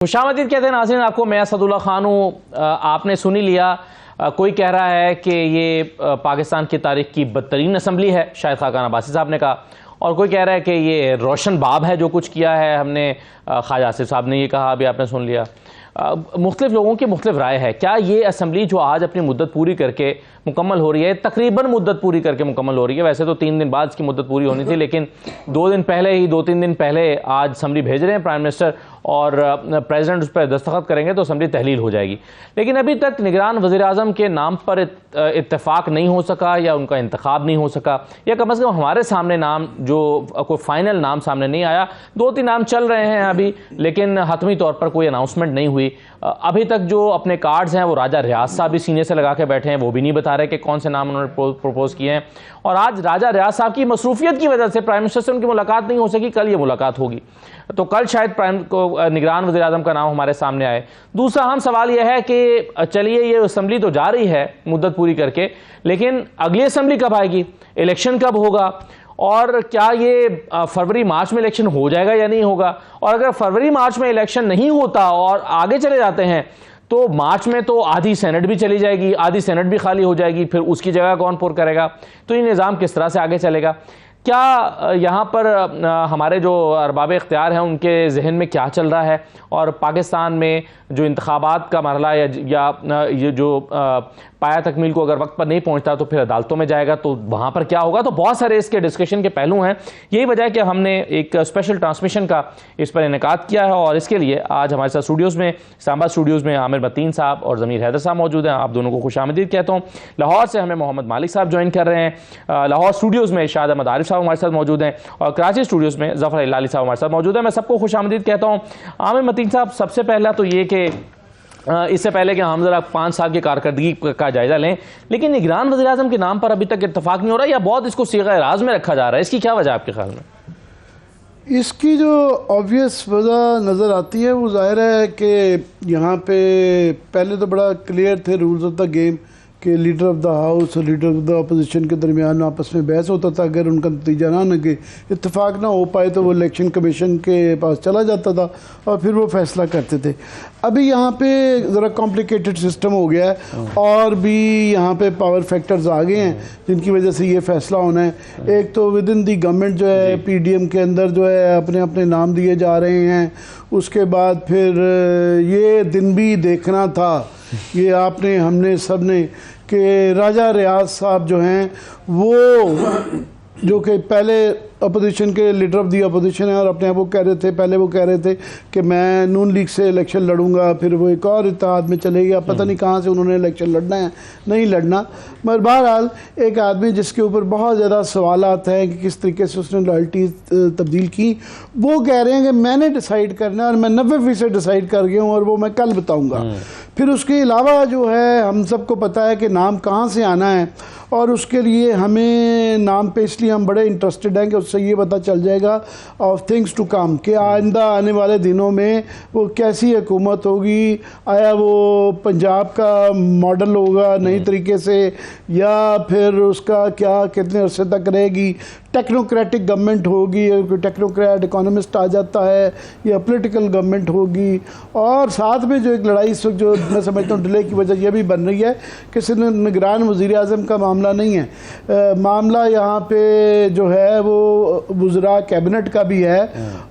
खुशामदीद कहते हैं नाज़रीन, आपको मैं असदुल्ला खान हूँ। आपने सुन ही लिया, कोई कह रहा है कि ये पाकिस्तान की तारीख की बदतरीन असम्बली है, शायद खाकान अब्बासी साहब ने कहा, और कोई कह रहा है कि ये रोशन बाब है जो कुछ किया है हमने। ख्वाजा आसिफ साहब ने ये कहा, अभी आपने सुन लिया। मुख्तलिफ लोगों की मुख्तलिफ राय है। क्या ये असम्बली जो आज अपनी मुद्दत पूरी करके मुकम्मल हो रही है, तकरीबन मुद्दत पूरी करके मुकम्मल हो रही है, वैसे तो 3 दिन बाद इसकी मुद्दत पूरी होनी थी, लेकिन 2-3 दिन पहले आज असम्बली भेज रहे हैं प्राइम मिनिस्टर, और प्रेसिडेंट उस पर दस्तखत करेंगे तो असम्बली तहलील हो जाएगी। लेकिन अभी तक निगरान वज़ीर आज़म के नाम पर इत्तेफाक नहीं हो सका, या उनका इंतखाब नहीं हो सका, या कम अज़ कम हमारे सामने नाम जो कोई फाइनल नाम सामने नहीं आया। 2-3 नाम चल रहे हैं अभी, लेकिन हतमी तौर पर कोई अनाउंसमेंट नहीं हुई। अभी तक जो अपने कार्ड्स हैं वो राजा रियाज साहब भी सीने से लगा के बैठे हैं, वो भी नहीं बता रहे कि कौन से नाम उन्होंने प्रपोज किए हैं। और आज राजा रियाज साहब की मसरूफियत की वजह से प्राइम मिनिस्टर से उनकी मुलाकात नहीं हो सकी। कल ये मुलाकात होगी, तो कल शायद निगरान वज़ीर आज़म का नाम हमारे सामने आए। दूसरा अहम सवाल यह है कि चलिए ये असम्बली तो जा रही है मुद्दत पूरी करके, लेकिन अगली असम्बली कब आएगी, इलेक्शन कब होगा, और क्या ये फरवरी मार्च में इलेक्शन हो जाएगा या नहीं होगा। और अगर फरवरी मार्च में इलेक्शन नहीं होता और आगे चले जाते हैं तो मार्च में तो आधी सेनेट भी चली जाएगी, आधी सेनेट भी खाली हो जाएगी, फिर उसकी जगह कौन पुर करेगा। तो ये निज़ाम किस तरह से आगे चलेगा। क्या यहाँ पर हमारे जो अरबाब इख्तियार हैं उनके जहन में क्या चल रहा है, और पाकिस्तान में जो इंतखाबात का मरला या ये जो पाया तकमील को अगर वक्त पर नहीं पहुँचता तो फिर अदालतों में जाएगा, तो वहाँ पर क्या होगा। तो बहुत सारे इसके डिस्कशन के पहलू हैं। यही वजह है कि हमने एक स्पेशल ट्रांसमिशन का इस पर इनेकाद किया है, और इसके लिए आज हमारे साथ स्टूडियोज़ में, इस्लामाबाद स्टूडियोज़ में आमिर मतीन साहब और ज़मीर हैदर साहब मौजूद हैं। आप दोनों को खुशामदीद कहता हूँ। लाहौर से हमें मोहम्मद मालिक साहब ज्वाइन कर रहे हैं। लाहौर स्टूडियोज़ में शाद अहमद आरिफ साहब हमारे साथ मौजूद हैं, और कराची स्टूडियोज़ में ज़फ़र इलाली साहब हमारे साथ मौजूद हैं। मैं सबको खुशामदीद कहता हूँ। आमिर मतीन साहब, सबसे पहला तो ये कि इससे पहले कि हम ज़रा 5 साल की कारकर्दगी का जायज़ा लें, लेकिन निगरान वज़ीर आज़म के नाम पर अभी तक इत्तफाक नहीं हो रहा, या बहुत इसको सीगा राज में रखा जा रहा है। इसकी क्या वजह आपके ख्याल में? इसकी जो ऑब्वियस वजह नज़र आती है वो ज़ाहिर है कि यहाँ पे पहले तो बड़ा क्लियर थे रूल्स ऑफ द गेम कि लीडर ऑफ द हाउस और लीडर ऑफ द अपोजिशन के दरमियान आपस में बहस होता था। अगर उनका नतीजा ना निकले, इत्तेफाक ना हो पाए, तो वो इलेक्शन कमीशन के पास चला जाता था और फिर वो फैसला करते थे। अभी यहाँ पे ज़रा कॉम्प्लिकेटेड सिस्टम हो गया है, और भी यहाँ पे पावर फैक्टर्स आ गए हैं जिनकी वजह से ये फैसला होना है। एक तो विद इन दी गवर्नमेंट जो है PDM के अंदर जो है अपने अपने नाम दिए जा रहे हैं। उसके बाद फिर ये दिन भी देखना था, ये आपने हमने सब ने, कि राजा रियाज साहब जो हैं वो जो कि पहले अपोजिशन के लीडर ऑफ दी अपोजिशन है, और अपने आप वो कह रहे थे, पहले वो कह रहे थे कि मैं नून लीग से इलेक्शन लड़ूंगा, फिर वो एक और इत्तेहाद में चले गया। पता नहीं कहाँ से उन्होंने इलेक्शन लड़ना है नहीं लड़ना। मगर बहरहाल एक आदमी जिसके ऊपर बहुत ज़्यादा सवालात हैं कि किस तरीके से उसने लॉयल्टी तब्दील की, वो कह रहे हैं कि मैंने डिसाइड करना है और मैं 90% डिसाइड कर गया हूँ, और वो मैं कल बताऊँगा। फिर उसके अलावा जो है हम सबको पता है कि नाम कहाँ से आना है, और उसके लिए हमें नाम पे इसलिए हम बड़े इंटरेस्टेड हैं कि उससे ये पता चल जाएगा ऑफ थिंग्स टू कम, कि आइंदा आने वाले दिनों में वो कैसी हुकूमत होगी। आया वो पंजाब का मॉडल होगा नई तरीके से, या फिर उसका क्या कितने अरसे तक रहेगी, टेक्नोक्रेटिक गवर्नमेंट होगी, कोई टेक्नोक्रेट इकोनॉमिस्ट आ जाता है, या पॉलिटिकल गवर्नमेंट होगी। और साथ में जो एक लड़ाई इस वक्त जो मैं समझता हूँ डिले की वजह यह भी बन रही है कि सिर्फ निगरान वज़ीर आज़म का मामला नहीं है, मामला यहाँ पे जो है वो वज़रा कैबिनेट का भी है।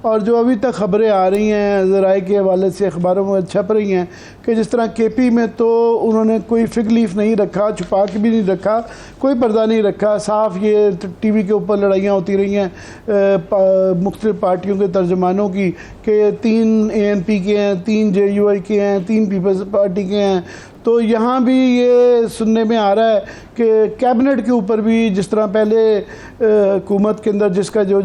और जो अभी तक खबरें आ रही हैं ज़राए के हवाले से अखबारों में छप रही हैं कि जिस तरह KP में तो उन्होंने कोई फिग लीफ नहीं रखा, छुपा के भी नहीं रखा, कोई पर्दा नहीं रखा, साफ ये TV के ऊपर लड़ाइयाँ होती रही हैं मुख्तलिफ पार्टियों के तर्जमानों की, कि 3 ANP के हैं, 3 JUI के हैं, 3 पीपल्स पार्टी के हैं। तो यहाँ भी ये सुनने में आ रहा है कि कैबिनेट के ऊपर भी जिस तरह पहले हुकूमत के अंदर जिसका जो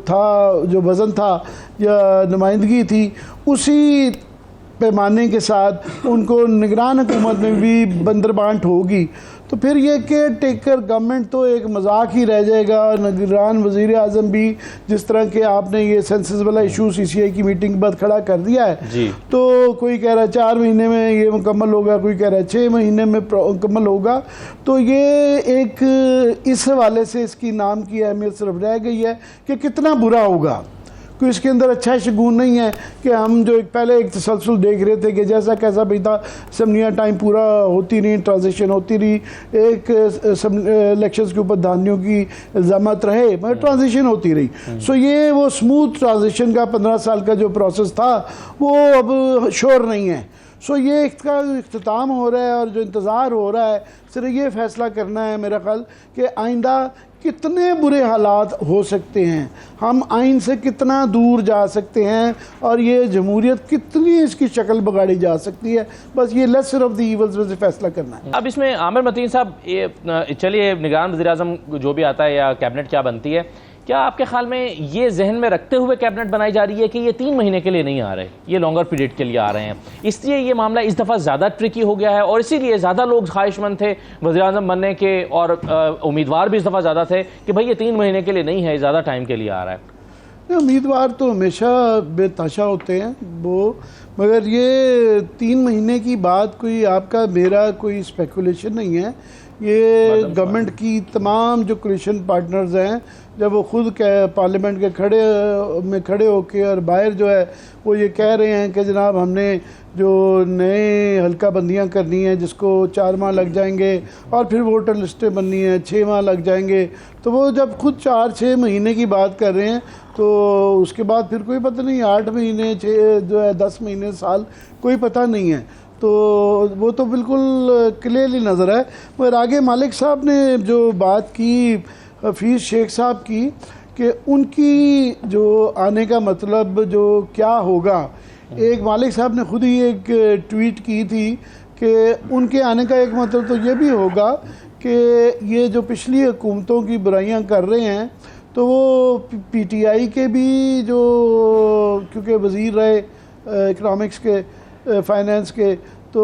था, जो वज़न था या नुमाइंदगी थी, उसी पैमाने के साथ उनको निगरान हुकूमत में भी बंदरबांट होगी। तो फिर ये केयर टेकर गवर्नमेंट तो एक मजाक ही रह जाएगा। निगरान वज़ीर आज़म भी जिस तरह के आपने ये सेंसस वाला इशू CCI की मीटिंग के बाद खड़ा कर दिया है, तो कोई कह रहा है 4 महीने में ये मुकम्मल होगा, कोई कह रहा है 6 महीने में मुकम्मल होगा। तो ये एक इस हवाले से इसकी नाम की अहमियत सिर्फ रह गई है कि कितना बुरा होगा। कोई इसके अंदर अच्छा शगुन नहीं है कि हम जो पहले एक तसलसल देख रहे थे कि जैसा कैसा भी था, असम्बलियाँ टाइम पूरा होती रही, ट्रांजिशन होती रही, एक इलेक्शन के ऊपर धानियों की इल्ज़ामात रहे मगर ट्रांजिशन होती रही। सो ये वो स्मूथ ट्रांजिशन का 15 साल का जो प्रोसेस था वो अब श्योर नहीं है। सो ये इसका इख्तिताम हो रहा है और जो इंतज़ार हो रहा है सिर्फ ये फ़ैसला करना है मेरा ख्याल कि आइंदा कितने बुरे हालात हो सकते हैं, हम आइन से कितना दूर जा सकते हैं और ये जमहूरियत कितनी इसकी शक्ल बिगाड़ी जा सकती है। बस ये लेसर ऑफ द ईवल्स में से फैसला करना है। अब इसमें आमिर मतीन साहब, ये चलिए निगरान वज़ीर-ए-आज़म जो भी आता है या कैबिनेट क्या बनती है, क्या आपके ख्याल में ये जहन में रखते हुए कैबिनेट बनाई जा रही है कि ये 3 महीने के लिए नहीं आ रहे, ये लॉन्गर पीरियड के लिए आ रहे हैं, इसलिए ये मामला इस दफ़ा ज़्यादा ट्रिकी हो गया है और इसीलिए ज़्यादा लोग ख्वाहिशमंद थे वज़ीर-ए-आज़म बनने के और उम्मीदवार भी इस दफ़ा ज़्यादा थे कि भाई ये 3 महीने के लिए नहीं है, ज़्यादा टाइम के लिए आ रहा है? उम्मीदवार तो हमेशा बेतहाशा होते हैं वो, मगर ये 3 महीने की बात कोई आपका मेरा कोई स्पेकुलेशन नहीं है। ये गवर्नमेंट की तमाम जो कोलिशन पार्टनर्स हैं, जब वो खुद पार्लियामेंट के खड़े होके और बाहर जो है वो ये कह रहे हैं कि जनाब हमने जो नए हल्का बंदियाँ करनी है जिसको 4 माह लग जाएंगे और फिर वोटर लिस्टें बननी है 6 माह लग जाएंगे, तो वो जब खुद 4-6 महीने की बात कर रहे हैं तो उसके बाद फिर कोई पता नहीं 8 महीने 6 जो है 10 महीने साल कोई पता नहीं है। तो वो तो बिल्कुल क्लियरली नज़र है। मगर आगे मालिक साहब ने जो बात की हफीज़ शेख साहब की कि उनकी जो आने का मतलब जो क्या होगा, एक मालिक साहब ने खुद ही एक ट्वीट की थी कि उनके आने का एक मतलब तो ये भी होगा कि ये जो पिछली हुकूमतों की बुराइयां कर रहे हैं तो वो पीटीआई के भी जो क्योंकि वज़ीर रहे इकनॉमिक्स के फाइनेंस के, तो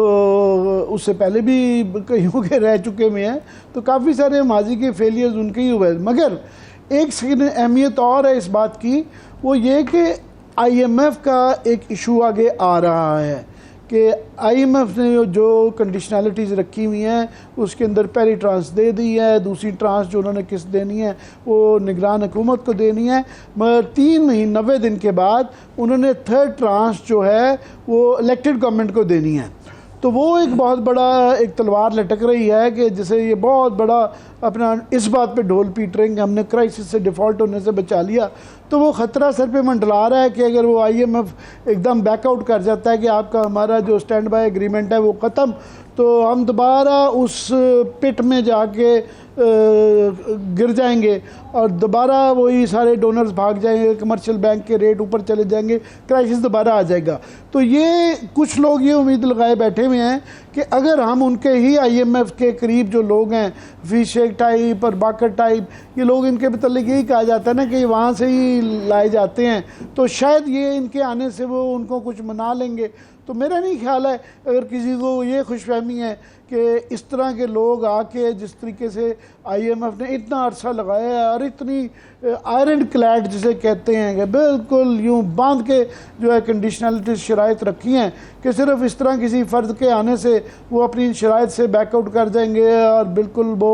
उससे पहले भी कईयों के रह चुके हुए हैं, तो काफ़ी सारे माजी के फेलियर्स उनके ही हुए। मगर एक सेकंड अहमियत और है इस बात की, वो ये कि आईएमएफ का एक इशू आगे आ रहा है कि आईएमएफ ने जो कंडीशनलिटीज़ रखी हुई हैं उसके अंदर पहली ट्रांस दे दी है, दूसरी ट्रांस जो उन्होंने किस्त देनी है वो निगरान हुकूमत को देनी है, मगर 3 महीने 90 दिन के बाद उन्होंने 3rd ट्रांस जो है वो इलेक्टेड गवर्नमेंट को देनी है। तो वो एक बहुत बड़ा एक तलवार लटक रही है कि जिसे ये बहुत बड़ा अपना इस बात पे ढोल पीट रहे हैं कि हमने क्राइसिस से डिफ़ॉल्ट होने से बचा लिया, तो वो ख़तरा सर पे मंडला रहा है कि अगर वो आईएमएफ एकदम बैकआउट कर जाता है कि आपका हमारा जो स्टैंड बाय एग्रीमेंट है वो ख़त्म, तो हम दोबारा उस पिट में जाके गिर जाएंगे और दोबारा वही सारे डोनर्स भाग जाएंगे, कमर्शियल बैंक के रेट ऊपर चले जाएंगे, क्राइसिस दोबारा आ जाएगा। तो ये कुछ लोग ये उम्मीद लगाए बैठे हुए हैं कि अगर हम उनके ही आईएमएफ के करीब जो लोग हैं, हफीज़ शेख टाइप और बाकर टाइप, ये लोग इनके मतलब यही कहा जाता है ना कि वहाँ से ही लाए जाते हैं, तो शायद ये इनके आने से वो उनको कुछ मना लेंगे। तो मेरा नहीं ख्याल है अगर किसी को ये खुशफहमी है कि इस तरह के लोग आके जिस तरीके से आईएमएफ ने इतना अरसा लगाया है और इतनी आयरन क्लैड जिसे कहते हैं कि बिल्कुल यूँ बांध के जो है कंडीशनलिटी शराइत रखी हैं कि सिर्फ इस तरह किसी फ़र्द के आने से वो अपनी शराइत से बैकआउट कर जाएंगे और बिल्कुल वो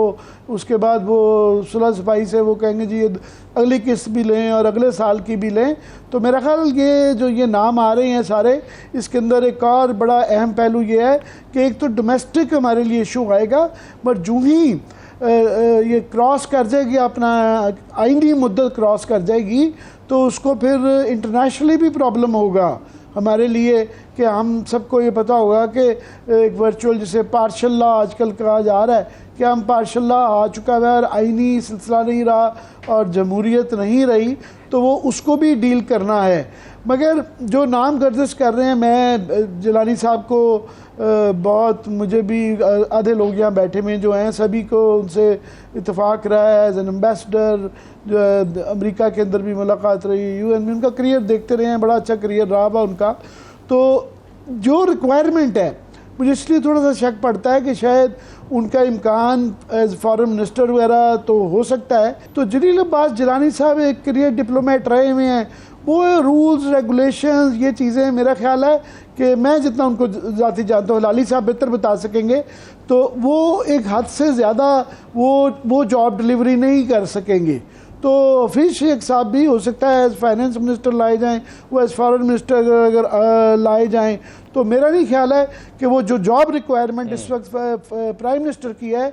उसके बाद वो सुलह सफाई से वो कहेंगे जी अगली किस्त भी लें और अगले साल की भी लें। तो मेरा ख्याल ये जो ये नाम आ रहे हैं सारे, इसके अंदर एक और बड़ा अहम पहलू ये है कि एक तो डोमेस्टिक हमारे लिए इशू आएगा, बट जो ही ये क्रॉस कर जाएगी अपना आइनी मुद्दत क्रॉस कर जाएगी तो उसको फिर इंटरनेशनली भी प्रॉब्लम होगा हमारे लिए कि हम सबको ये पता होगा कि एक वर्चुअल जिसे पार्शल लॉ आजकल कहा जा रहा है कि हम पार्शल लॉ आ चुका है और आइनी सिलसिला नहीं रहा और जमहूरियत नहीं रही, तो वो उसको भी डील करना है। मगर जो नाम गर्दिश कर रहे हैं, मैं जिलानी साहब को बहुत, मुझे भी आधे लोग यहाँ बैठे हुए जो हैं सभी को उनसे इत्तेफाक रहा है एज एन एम्बेसडर, जो अमेरिका के अंदर भी मुलाकात रही, यूएन में उनका करियर देखते रहे हैं, बड़ा अच्छा करियर रहा हुआ उनका। तो जो रिक्वायरमेंट है मुझे इसलिए थोड़ा सा शक पड़ता है कि शायद उनका इम्कान एज फॉरेन मिनिस्टर वगैरह तो हो सकता है। तो जलील अब्बास जिलानी साहब एक करियर डिप्लोमेट रहे हुए हैं, वो रूल्स रेगुलेशंस ये चीज़ें मेरा ख्याल है कि मैं जितना उनको ज़ाती जानता हूँ, लाली साहब बेहतर बता सकेंगे, तो वो एक हद से ज़्यादा वो जॉब डिलीवरी नहीं कर सकेंगे। तो हफीज़ शेख साहब भी हो सकता है एज फाइनेंस मिनिस्टर लाए जाएं, वो एज फॉरेन मिनिस्टर अगर लाए जाएं, तो मेरा नहीं ख्याल है कि वो जो जॉब रिक्वायरमेंट इस वक्त प्राइम मिनिस्टर की है